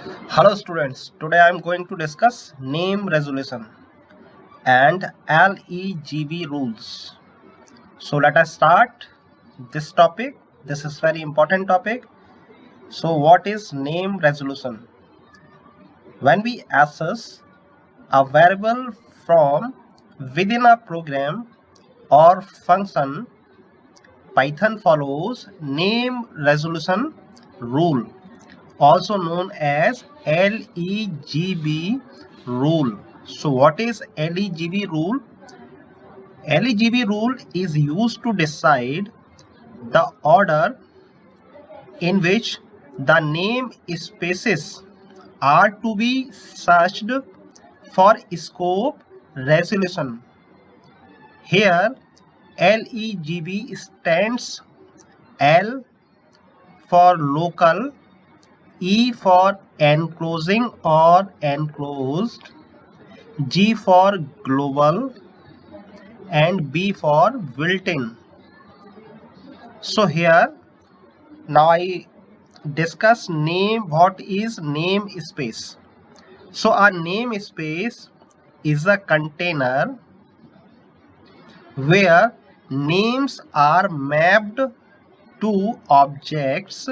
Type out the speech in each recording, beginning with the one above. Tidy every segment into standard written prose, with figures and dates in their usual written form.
Hello students, today I am going to discuss name resolution and LEGB rules. So let us start this topic. This is very important topic. So what is name resolution? When we access a variable from within a program or function, Python follows name resolution rule, also known as LEGB rule. So what is LEGB rule? LEGB rule is used to decide the order in which the name spaces are to be searched for scope resolution. Here LEGB stands L for local, E for enclosing or enclosed, G for global, and B for built-in. So here now I discuss what is namespace. So a namespace is a container where names are mapped to objects,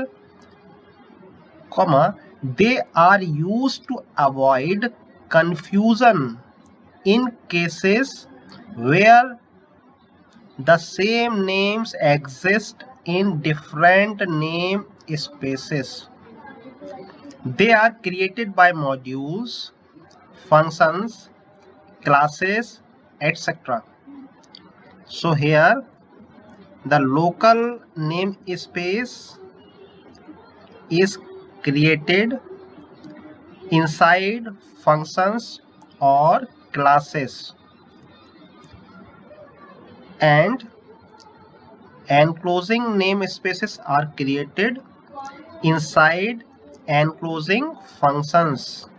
they are used to avoid confusion in cases where the same names exist in different name spaces. They are created by modules, functions, classes, etc. So here the local namespace is created inside functions or classes, and enclosing namespaces are created inside enclosing functions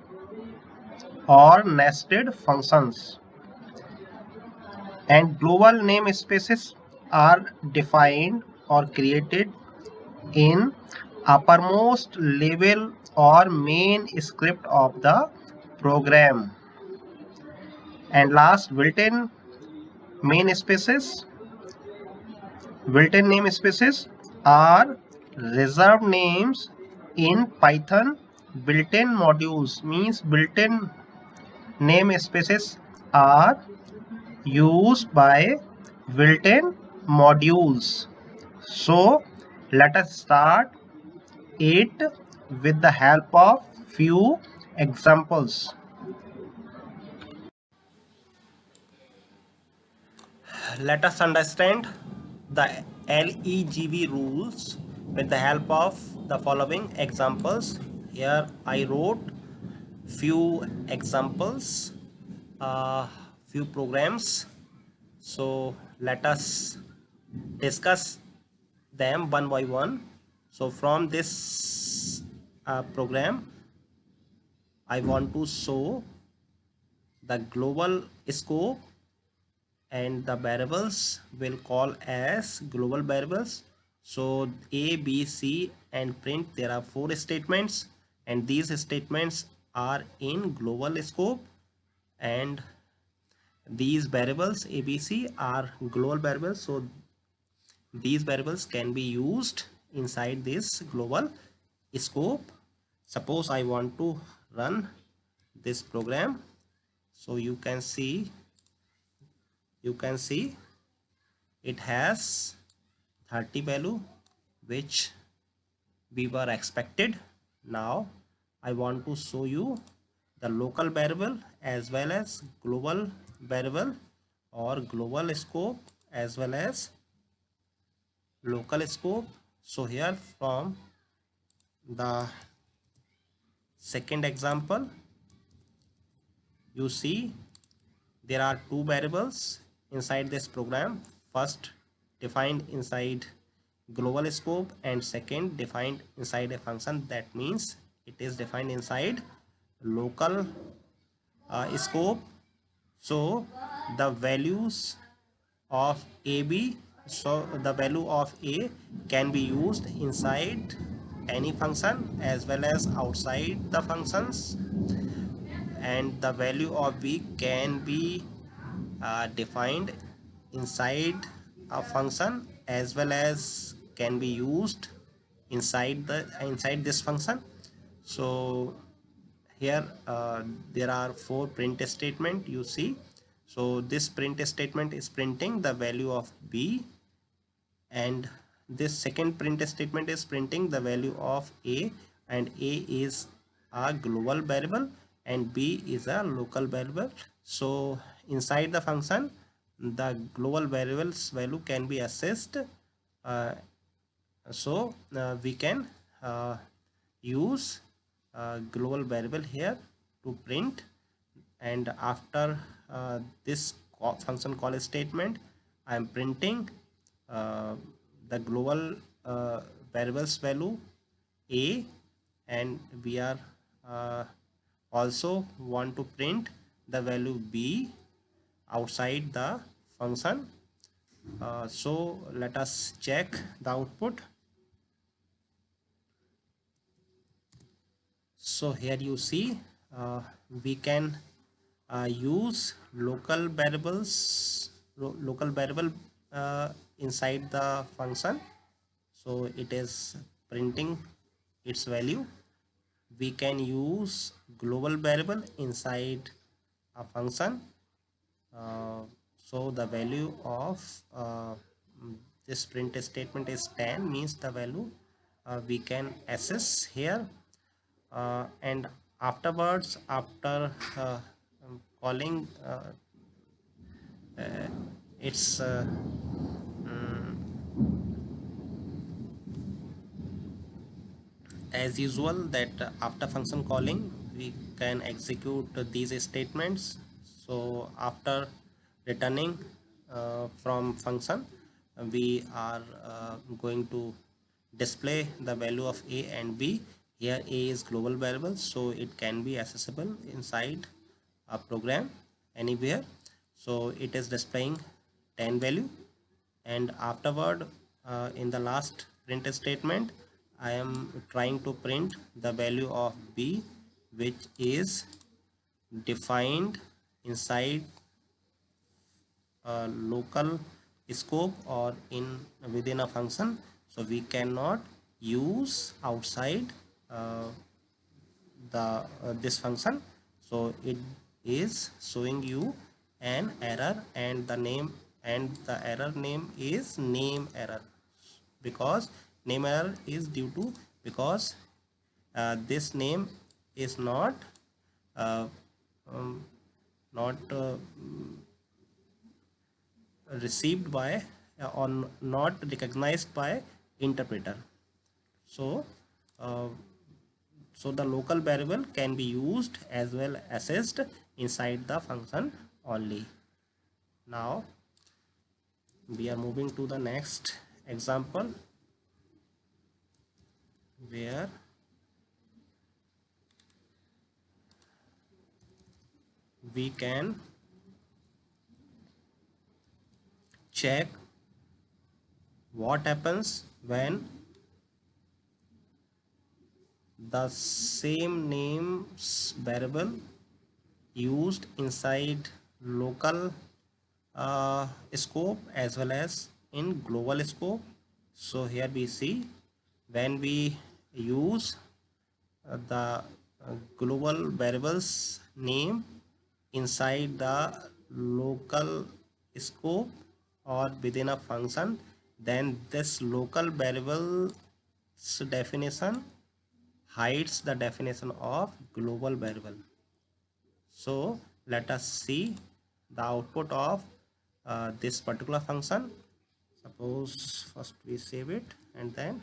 or nested functions, and global namespaces are defined or created in uppermost level or main script of the program. And last, built-in namespaces. Built-in namespaces are reserved names in Python built-in modules. Means built-in namespaces are used by built-in modules. So let us start it with the help of few examples. Let us understand the LEGB rules with the help of the following examples. Here I wrote few examples, few programs. So let us discuss them one by one. So from this program, I want to show the global scope, and the variables will call as global variables. So A, B, C and print, there are 4 statements, and these statements are in global scope, and these variables A, B, C are global variables. So these variables can be used inside this global scope. Suppose I want to run this program. So you can see it has 30 value which we were expected. Now I want to show you the local variable as well as global variable, or global scope as well as local scope. So here from the second example, you see there are 2 variables inside this program. First defined inside global scope, and second defined inside a function. That means it is defined inside local scope. So the values of AB, so the value of A can be used inside any function as well as outside the functions, and the value of b can be defined inside a function as well as can be used inside this function. So here there are four print statement you see. So this print statement is printing the value of b, and this second print statement is printing the value of a, and a is a global variable and b is a local variable. So inside the function the global variables value can be assessed. uh, we can use global variable here to print, and after this function call statement I am printing uh, the global variables value a, and we are uh, also want to print the value b outside the function. So let us check the output. So here you see we can use local variable inside the function. So it is printing its value. We can use global variable inside a function. So the value of this print statement is 10, means the value we can access here. And afterwards, after calling its as usual that after function calling we can execute these statements. So after returning from function we are going to display the value of a and b. Here a is global variable, so it can be accessible inside a program anywhere. So it is displaying 10 value, and afterward in the last print statement I am trying to print the value of b, which is defined inside a local scope or in within a function. So we cannot use outside uh, this function. So it is showing you an error, and the error name is name error, because name error is due to because this name is not uh, um, not received by or not recognized by interpreter. So uh, so the local variable can be used as well assessed inside the function only. Now we are moving to the next example where we can check what happens when the same names variable used inside local scope as well as in global scope. So here we see when we use the global variables name inside the local scope or within a function, then this local variable's definition hides the definition of global variable. So let us see the output of this particular function. Suppose first we save it and then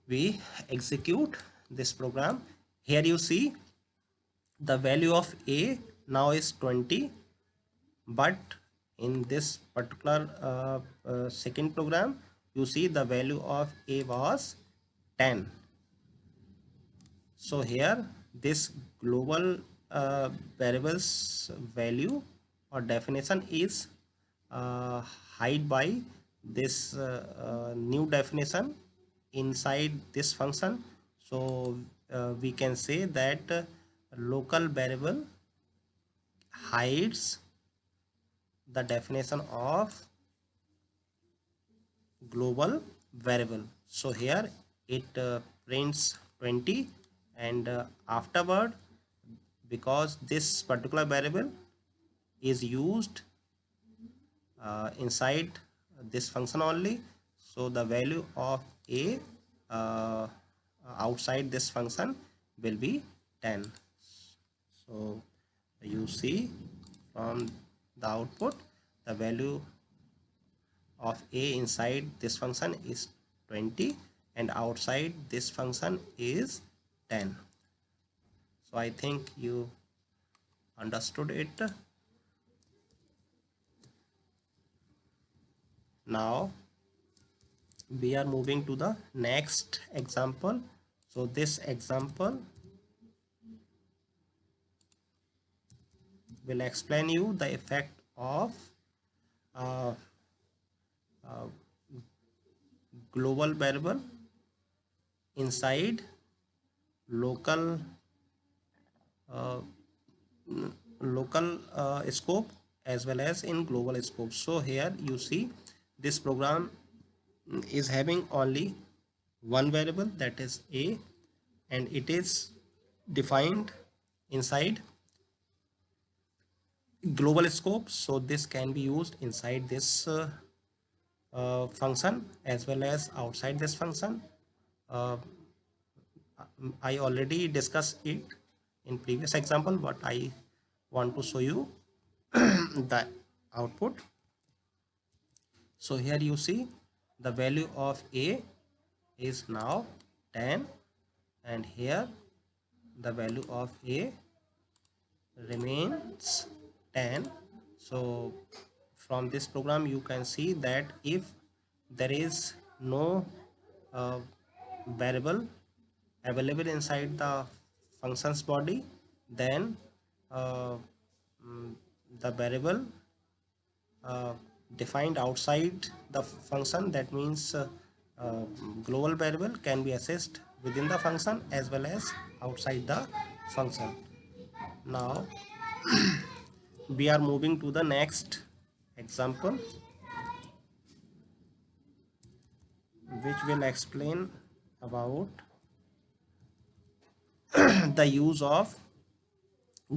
we execute this program. Here you see the value of a now is 20, but in this particular second program you see the value of a was 10. So here this global variables value or definition is hide by this new definition inside this function. So we can say that local variable hides the definition of global variable. So here it prints 20, and afterward, because this particular variable is used inside this function only, so the value of a uh, outside this function will be 10. So you see from the output, the value of a inside this function is 20 and outside this function is 10. So I think you understood it. Now we are moving to the next example. So this example will explain you the effect of uh, uh, global variable inside local uh, scope as well as in global scope. So here you see this program is having only one variable, that is a, and it is defined inside global scope. So this can be used inside this function as well as outside this function. uh, I already discussed it in previous example, but I want to show you the output. So here you see the value of a is now 10, and here the value of a remains 10. So from this program you can see that if there is no uh, variable available inside the functions body, then uh, mm, the variable uh, defined outside the function, that means uh, global variable, can be accessed within the function as well as outside the function. Now we are moving to the next example, which will explain about the use of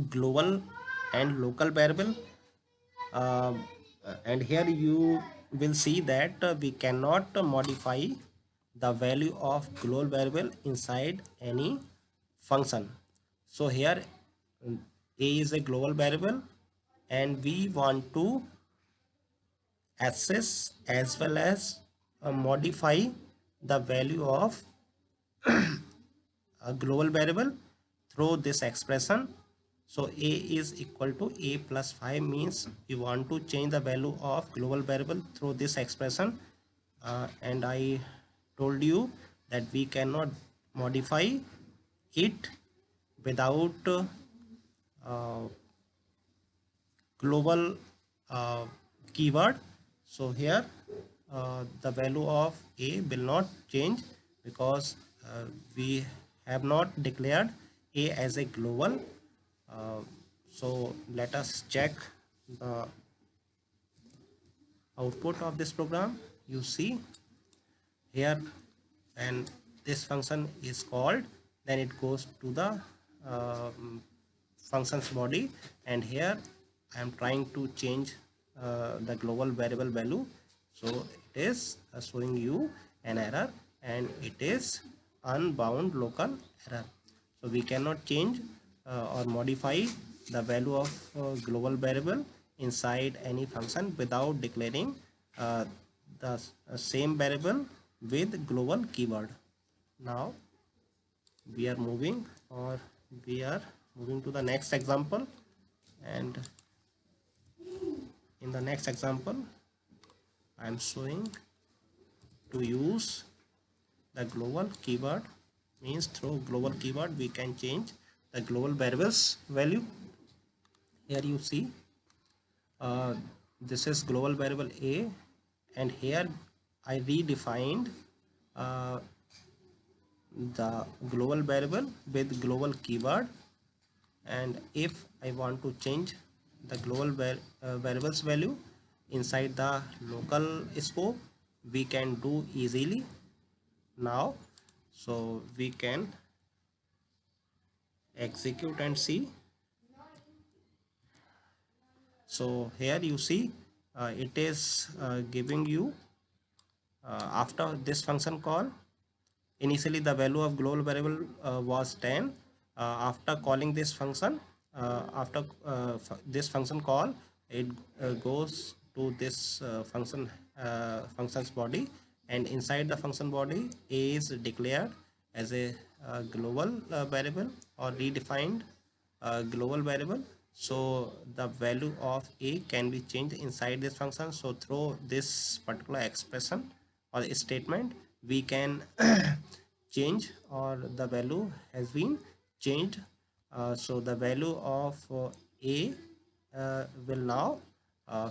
global and local variable. uh, and here you will see that we cannot modify the value of global variable inside any function. So here a is a global variable, and we want to access as well as modify the value of a global variable through this expression. So a is equal to a plus 5 means we want to change the value of global variable through this expression. And I told you that we cannot modify it without uh, global keyword. So here the value of a will not change because we have not declared a as a global. uh, so let us check the output of this program. You see here, and this function is called, then it goes to the functions body, and here I am trying to change the global variable value. So it is showing you an error, and it is unbound local error. So we cannot change or modify the value of global variable inside any function without declaring the same variable with global keyword. Now we are moving, or we are moving to the next example, and in the next example I am showing to use the global keyword. Means through global keyword we can change the global variables value. Here you see this is global variable a, and here I redefined the global variable with global keyword, and if I want to change the global variables value inside the local scope, we can do easily now. So we can execute and see. So here you see it is giving you after this function call. Initially the value of global variable was 10. After calling this function, after this function call, it goes to this function's body, and inside the function body a is declared as a global variable or redefined global variable. So the value of a can be changed inside this function. So through this particular expression or statement, we can change, or the value has been changed. So the value of a will now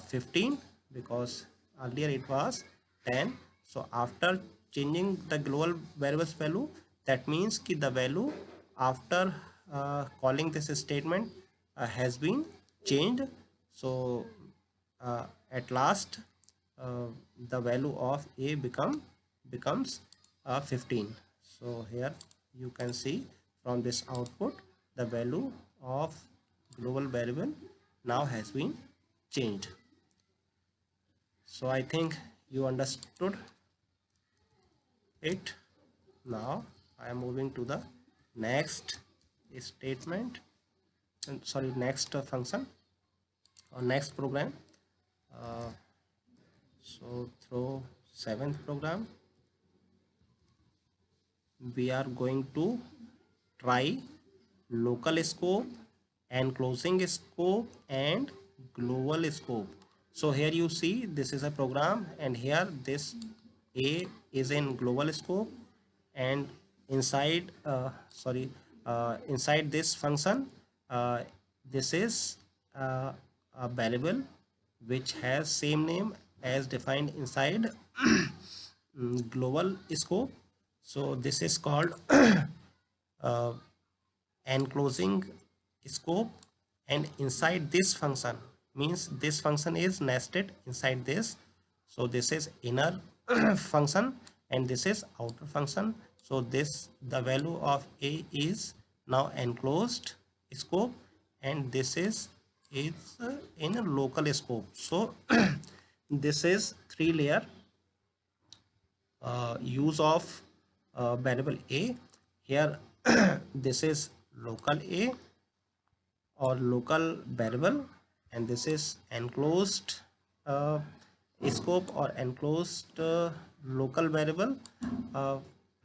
15, because earlier it was 10. So after changing the global variables value, that means ki the value after calling this statement has been changed. So at last uh, the value of a becomes 15. So here you can see from this output the value of global variable now has been changed. So I think you understood it. Now I am moving to the next statement, and sorry, next function or next program. uh, so through seventh program, we are going to try local scope, enclosing scope, and global scope. So here you see this is a program, and here this a is in global scope, and inside inside this function, uh, this is a variable which has same name as defined inside global scope. So this is called uh, enclosing scope, and inside this function, means this function is nested inside this. So this is inner function, and this is outer function. So this, the value of a is now enclosed scope, and this is in a local scope. So this is three layer use of variable a. Here this is local a or local variable, and this is enclosed uh, scope or enclosed local variable uh,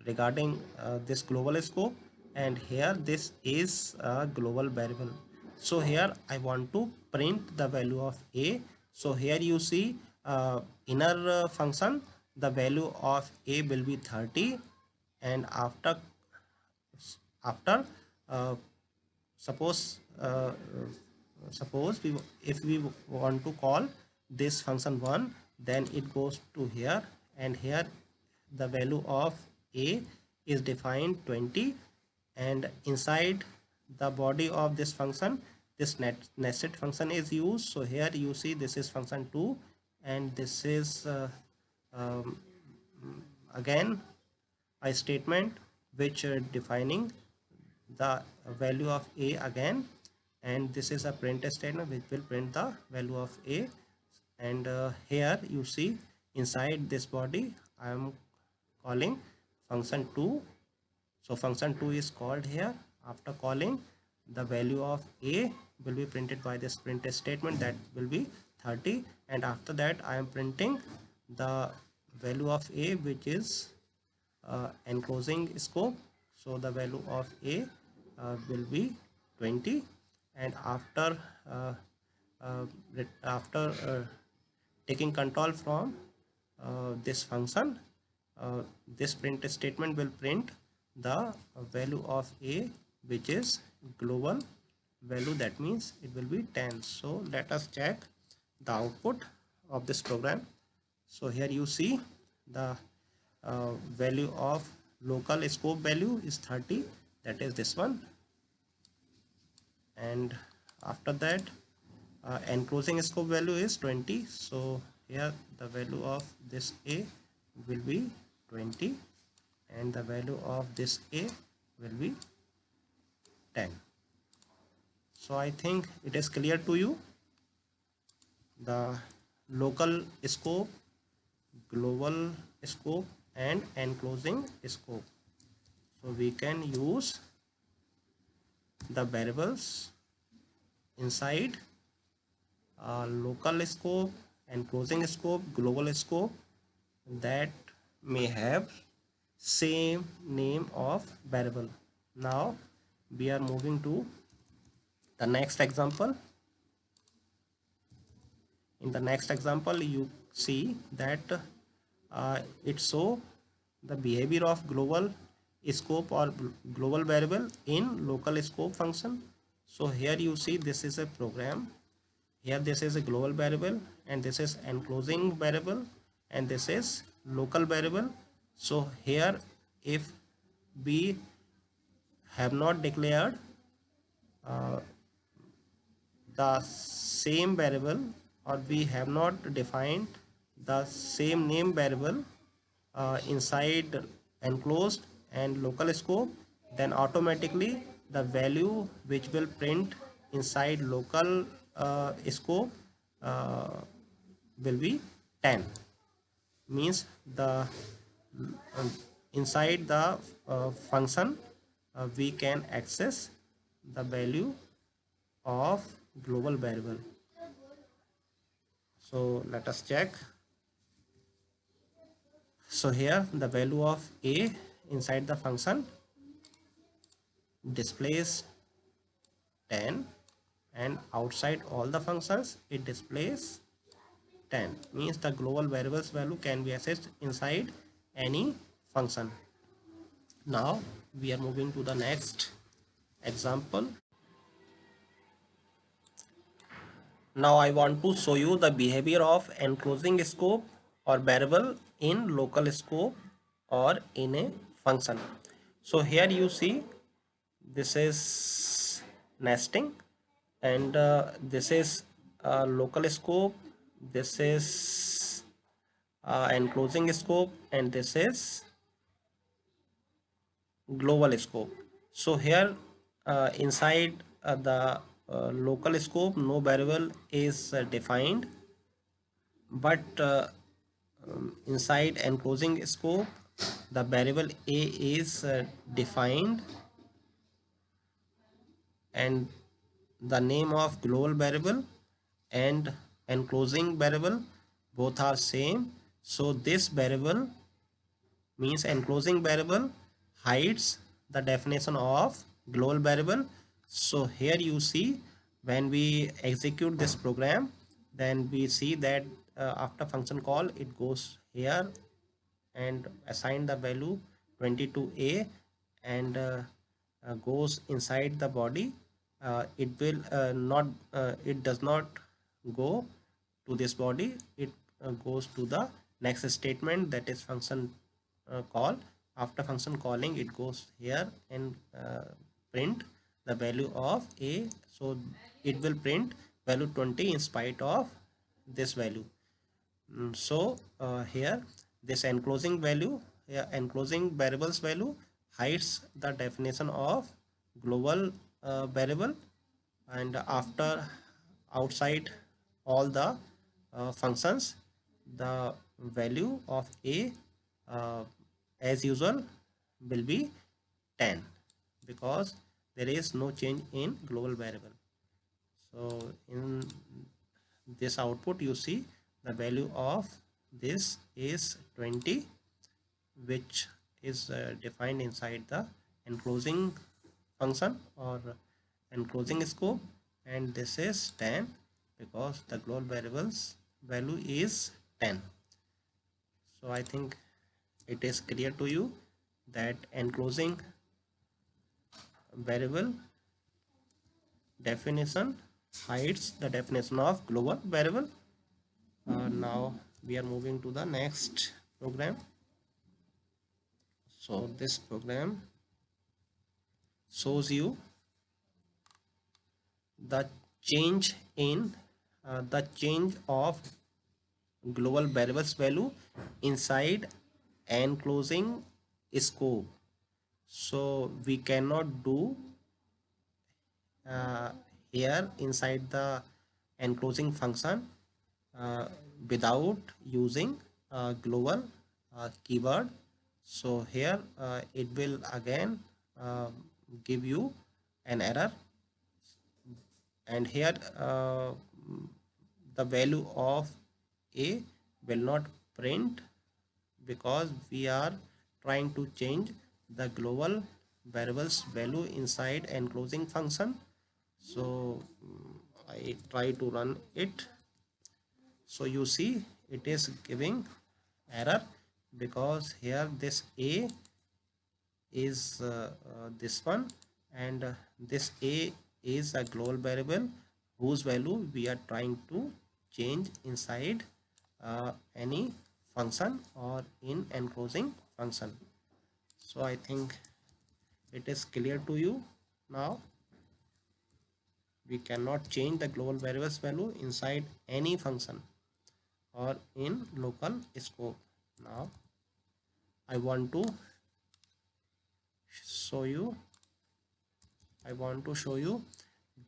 regarding this global scope, and here this is a global variable. So here I want to print the value of a. So here you see inner function, the value of a will be 30, and after uh, suppose suppose we, if we want to call this function 1, then it goes to here, and here the value of a is defined 20, and inside the body of this function, this nested function is used. So here you see this is function 2, and this is um, again a statement which defining the value of a again, and this is a print statement which will print the value of a. And here you see inside this body I am calling function 2. So function 2 is called here. After calling, the value of a will be printed by this print statement, that will be 30, and after that I am printing the value of a which is enclosing scope. So the value of a will be 20, and uh, uh, after taking control from this function, this print statement will print the value of a which is global value, that means it will be 10. So let us check the output of this program. So here you see the value of local scope value is 30, that is this one, and after that enclosing scope value is 20. So here the value of this A will be 20 and the value of this A will be 10. So I think it is clear to you, the local scope, global scope and enclosing scope. So we can use the variables inside local scope, enclosing scope, global scope that may have same name of variable. Now we are moving to the next example. In the next example you see that it show the behavior of global scope or global variable in local scope function. So here you see this is a program. Here this is a global variable and this is enclosing variable and this is local variable. So here if we have not declared uh, the same variable or we have not defined the same name variable inside enclosed and local scope, then automatically the value which will print inside local scope uh, will be 10. Means the inside the function we can access the value of global variable. So let us check. So here the value of A inside the function displays 10 and outside all the functions it displays 10. Means the global variables value can be accessed inside any function. Now we are moving to the next example. Now I want to show you the behavior of enclosing scope or variable in local scope or in a function. So here you see this is nesting and this is local scope, this is enclosing scope and this is global scope. So here inside the local scope no variable is defined, but inside enclosing scope the variable A is defined and the name of global variable and enclosing variable both are same. So this variable means enclosing variable hides the definition of global variable. So here you see when we execute this program, then we see that after function call it goes here and assign the value 20 to A and goes inside the body. It will not it does not go to this body, it goes to the next statement, that is function call. After function calling it goes here and print the value of A. So it will print value 20 in spite of this value. So here this enclosing value, enclosing variables value hides the definition of global variable, and after outside all the functions the value of A as usual will be 10 because there is no change in global variable. So in this output you see the value of this is 20, which is defined inside the enclosing function or enclosing scope, and this is 10 because the global variables value is 10. So I think it is clear to you that enclosing variable definition hides the definition of global variable. Now we are moving to the next program. So this program shows you the change in the change of global variables value inside enclosing scope. So we cannot do uh, here inside the enclosing function uh, without using global keyword. So here it will again uh, give you an error, and here the value of a will not print because we are trying to change the global variables value inside enclosing function. So I try to run it. So you see it is giving error because here this a is this one, and this a is a global variable whose value we are trying to change inside any function or in enclosing function. So I think it is clear to you now. We cannot change the global variables value inside any function or in local scope. Now I want to show you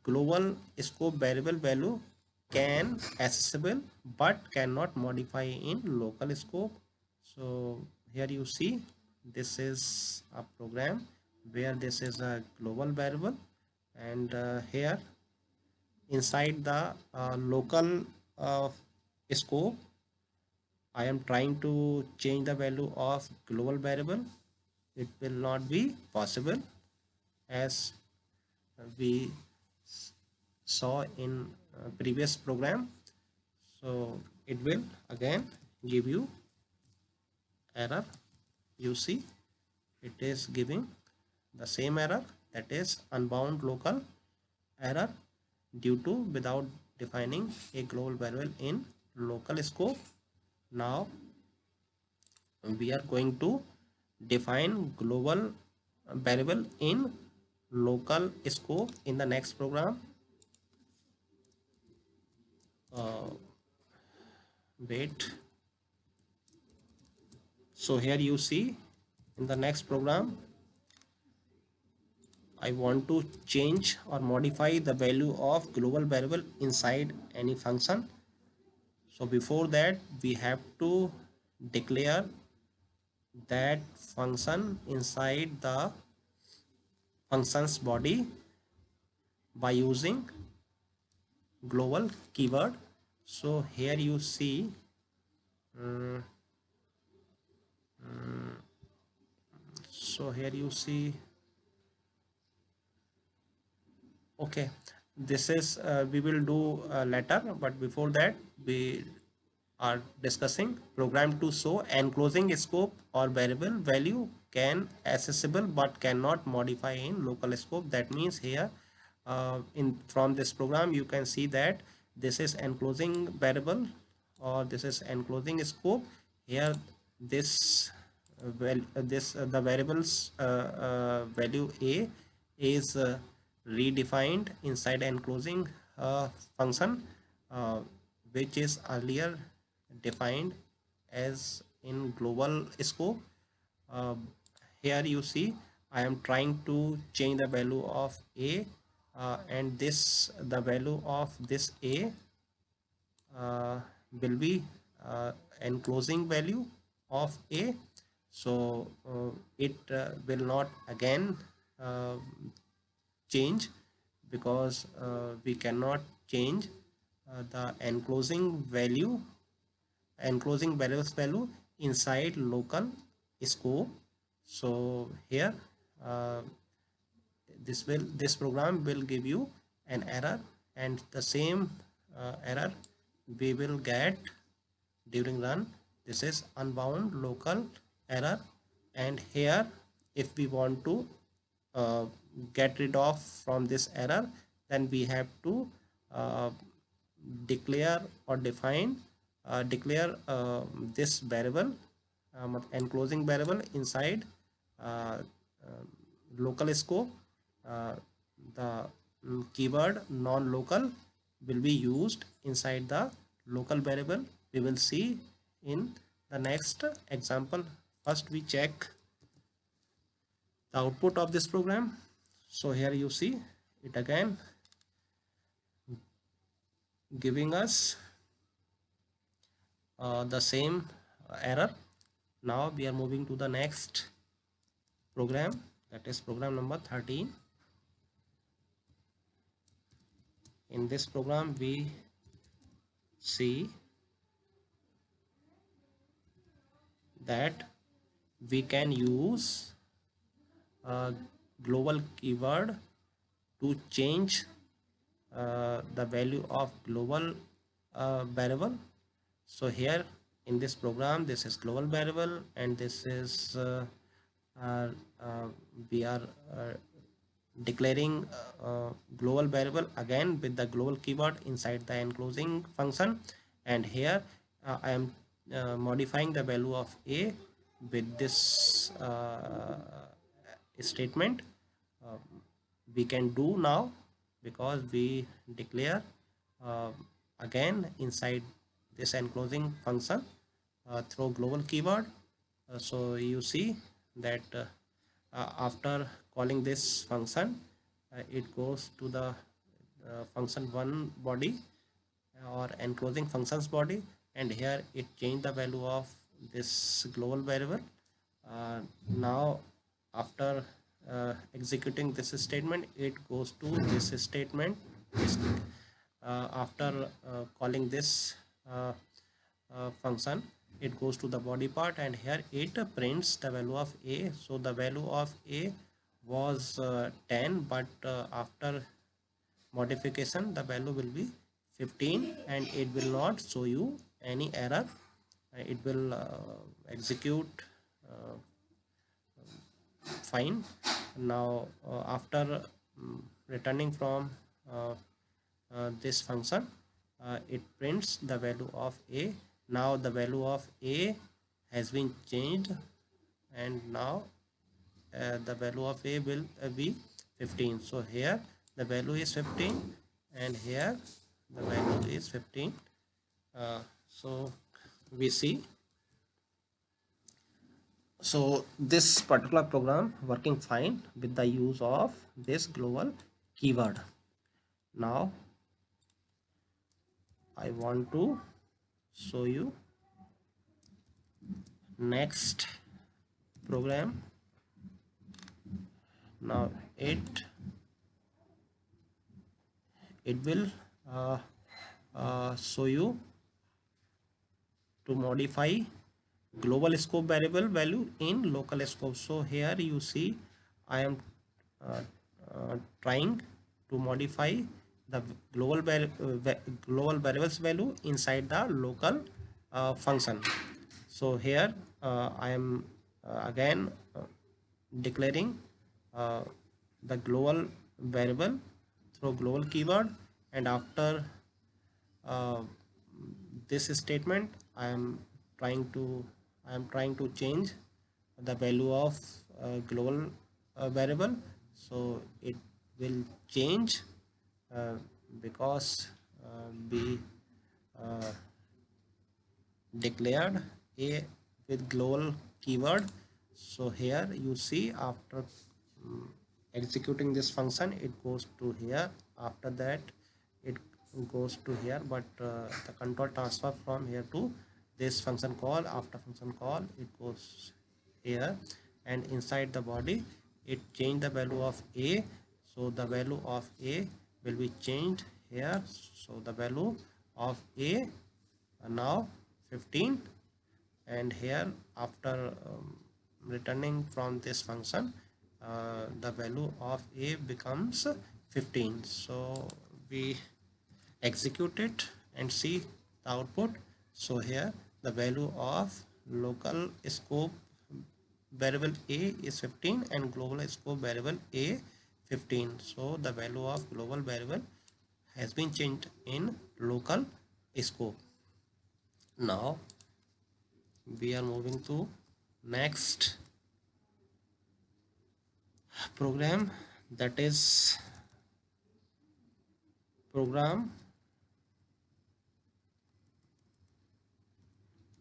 global scope variable value can accessible but cannot modify in local scope. So here you see this is a program where this is a global variable, and here inside the local scope I am trying to change the value of global variable. It will not be possible as we saw in previous program. So it will again give you error. You see it is giving the same error, that is unbound local error due to without defining a global variable in local scope. Now we are going to define global variable in local scope in the next program. Wait. So here you see in the next program I want to change or modify the value of global variable inside any function. So before that we have to declare that function inside the function's body by using global keyword. So here you see so here you see okay, this is we will do later, but before that we are discussing program to show enclosing scope or variable value can accessible but cannot modify in local scope. That means here in from this program you can see that this is enclosing variable or this is enclosing scope. Here this the variables value a is redefined inside enclosing function uh, which is earlier defined as in global scope. uh, Here you see I am trying to change the value of a, and this the value of this a will be enclosing value of a. So it will not again uh, change because we cannot change the enclosing variables value inside local scope. So here uh, this program will give you an error, and the same error we will get during run. This is unbound local error, and here if we want to uh, get rid of from this error, then we have to uh, declare or declare this variable enclosing variable inside uh, local scope, uh, the keyword non-local will be used inside the local variable. We will see in the next example. First we check the output of this program. So here you see it again giving us the same error. Now we are moving to the next program, that is program number 13. In this program we see that we can use a global keyword to change the value of global variable. So here in this program, this is global variable, and this is uh, uh, we are declaring global variable again with the global keyword inside the enclosing function. And here I am modifying the value of a with this statement. uh, we can do now because we declare uh, again inside this enclosing function through global keyword. So you see that after calling this function, it goes to the function one body or enclosing functions body, and here it changed the value of this global variable. Now after executing this statement, it goes to this statement. After calling this function, it goes to the body part, and here it prints the value of a. So the value of a was 10, but after modification the value will be 15, and it will not show you any error. It will execute fine. Now after returning from this function, it prints the value of a. Now the value of a has been changed, and now the value of a will be 15. So here the value is 15, and here the value is 15. So we see, so this particular program working fine with the use of this global keyword. Now I want to show you next program. Now it will show you to modify global scope variable value in local scope. So here you see I am uh, trying to modify the global variables value inside the local function. So here I am again declaring uh, the global variable through global keyword, and after uh, this statement I am trying to change the value of global variable. So it will change because we uh, declared a with global keyword. So here you see after executing this function, it goes to here. After that it goes to here, but the control transfer from here to this function call. After function call, it goes here, and inside the body it changed the value of a. So the value of a will be changed here. So the value of a now 15, and here after returning from this function, the value of a becomes 15. So we execute it and see the output. So here the value of local scope variable a is 15 and global scope variable a 15. So the value of global variable has been changed in local scope. Now we are moving to next program, that is program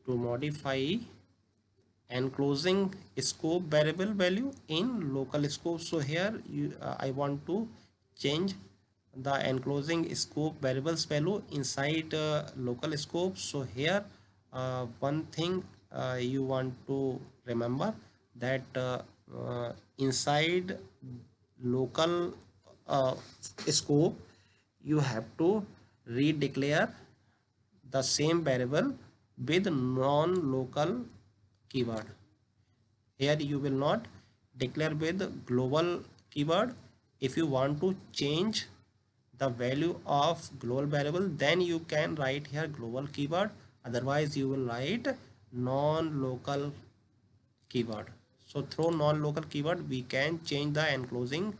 to modify enclosing scope variable value in local scope. So here I want to change the enclosing scope variables value inside local scope. So here one thing you want to remember, that inside local scope you have to redeclare the same variable with non-local keyword. Here you will not declare with global keyword. If you want to change the value of global variable, then you can write here global keyword, otherwise you will write non-local keyword. So through non-local keyword we can change the enclosing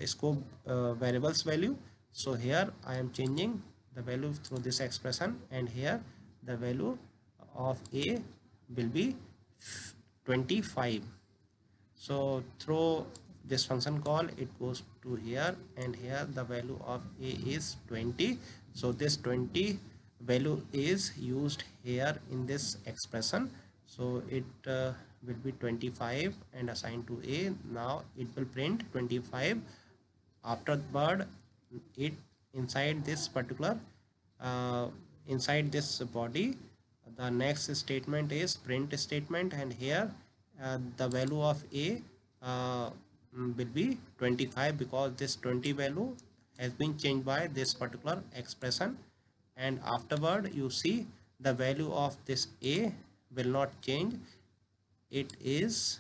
scope variables value. So here I am changing the value through this expression, and here the value of a will be 25. So through this function call it goes to here, and here the value of a is 20. So this 20 value is used here in this expression. So it will be 25 and assigned to a. Now it will print 25. Afterward it inside this particular inside this body, the next statement is print statement, and here the value of a will be 25, because this 20 value has been changed by this particular expression. And afterward you see the value of this a will not change, it is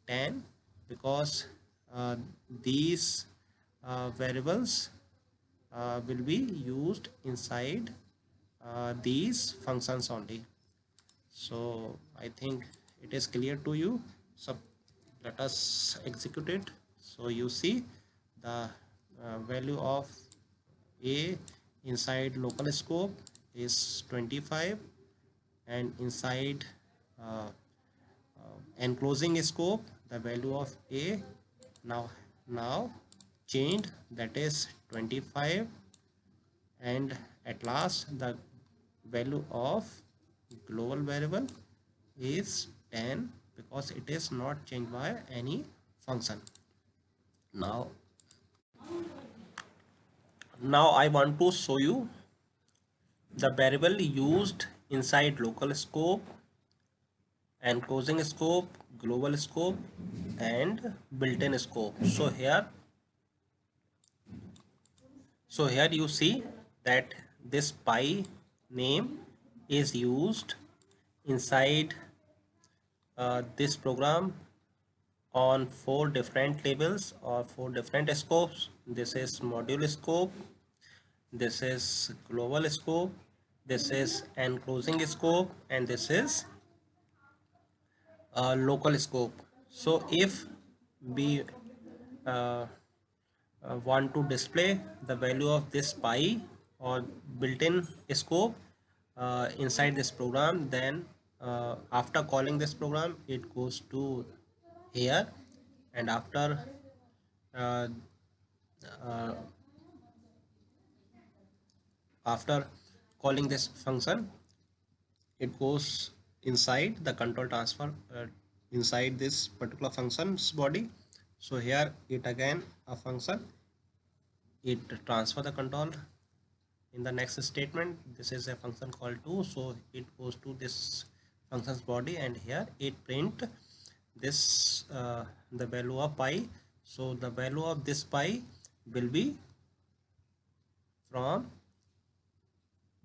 10, because these variables will be used inside these functions only. So I think it is clear to you. So let us execute it. So you see the value of a inside local scope is 25, and inside enclosing scope the value of a now changed, that is 25, and at last the value of global variable is 10, because it is not changed by any function. Now I want to show you the variable used inside local scope, enclosing scope, global scope, and built-in scope. So here you see that this pi name is used inside this program on 4 different labels or 4 different scopes. This is module scope, this is global scope, this is enclosing scope, and this is local scope. So if we uh, want to display the value of this pi or built-in scope inside this program, then after calling this program it goes to here, and uh, uh, after calling this function it goes inside the control transfer inside this particular function's body. So here it again a function, it transfer the control in the next statement. This is a function called to, so it goes to this function's body, and here it print this the value of pi. So the value of this pi will be from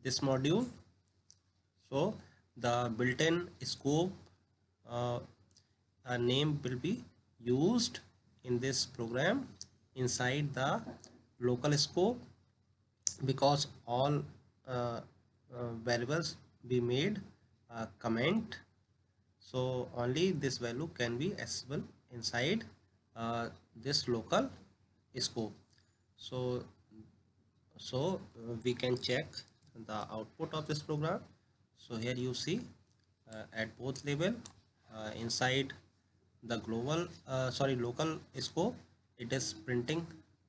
this module. So the built-in scope name will be used in this program inside the local scope, because all variables be made comment, so only this value can be accessible inside this local scope. So we can check the output of this program. So here you see at both level inside the local scope, it is printing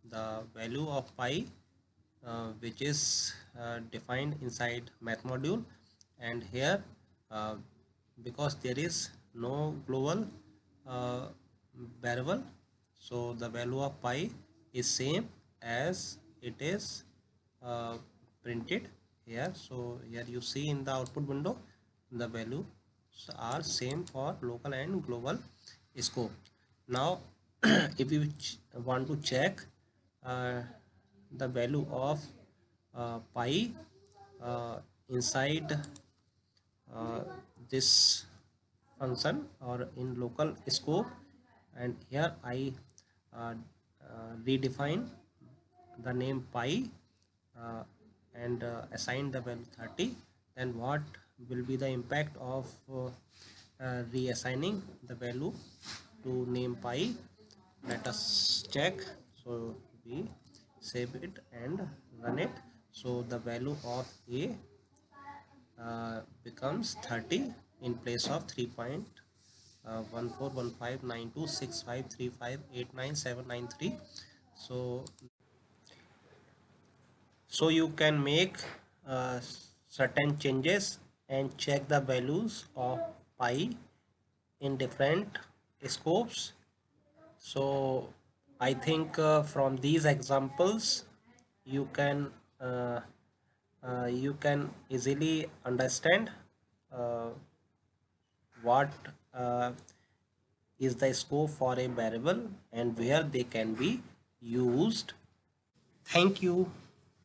the value of pi, which is defined inside math module. And here, uh, because there is no global uh, variable, so the value of pi is same as it is uh, printed here. So here you see in the output window the values are same for local and global scope. Now if you want to check uh, the value of pi inside uh, this function or in local scope, and here I uh, redefine the name pi uh, and assign the value 30, then what will be the impact of reassigning the value to name pi? Let us check. So we save it and run it. So the value of a becomes 30 in place of 3.1415926535897993. So you can make uh, certain changes and check the values of pi in different scopes. So I think from these examples uh, you can easily understand uh, what is the scope for a variable and where they can be used. Thank you.